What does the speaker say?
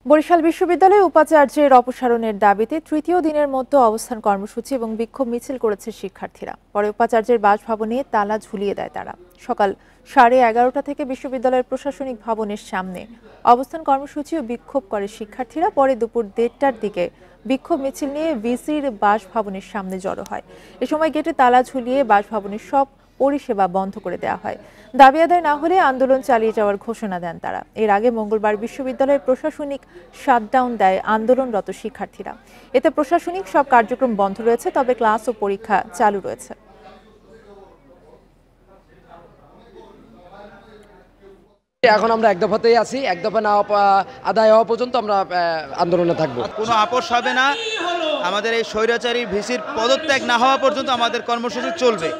বরিশাল বিশ্ববিদ্যালয়ে উপাচার্যের অপসারণের দাবিতে তৃতীয় দিনের মতো অবস্থান কর্মসূচি এবং বিক্ষোভ মিছিল করেছে শিক্ষার্থীরা। পরে উপাচার্যের বাসভবনে তালা ঝুলিয়ে দেয় তারা। সকাল 11:30টা থেকে বিশ্ববিদ্যালয়ের প্রশাসনিক ভবনের সামনে অবস্থান কর্মসূচি ও বিক্ষোভ করে শিক্ষার্থীরা। পরে দুপুর 1:30টার দিকে বিক্ষোভ মিছিল নিয়ে ভিসির বাসভবনের সামনে জড়ো হয়। এ সময় গেটে তালা ঝুলিয়ে বাসভবনের সব পরিষেবা বন্ধ করে দেওয়া হয়। দাবি আদায় না হলে আন্দোলন চালিয়ে যাওয়ার ঘোষণা দেন তারা। এর আগে মঙ্গলবার বিশ্ববিদ্যালয়ের প্রশাসনিক শাটডাউন দেয় আন্দোলনরত শিক্ষার্থীরা। এতে প্রশাসনিক সব কার্যক্রম বন্ধ রয়েছে, তবে ক্লাস ও পরীক্ষা চালু রয়েছে। এখন আমরা এক দফাতেই আছি, এক দফা না আদায় হওয়া পর্যন্ত আমরা আন্দোলনে থাকবো। কোনো আপোষ হবে না। আমাদের এই স্বৈরাচারী ভিসির পদত্যাগ না হওয়া পর্যন্ত আমাদের কর্মসূচি চলবে।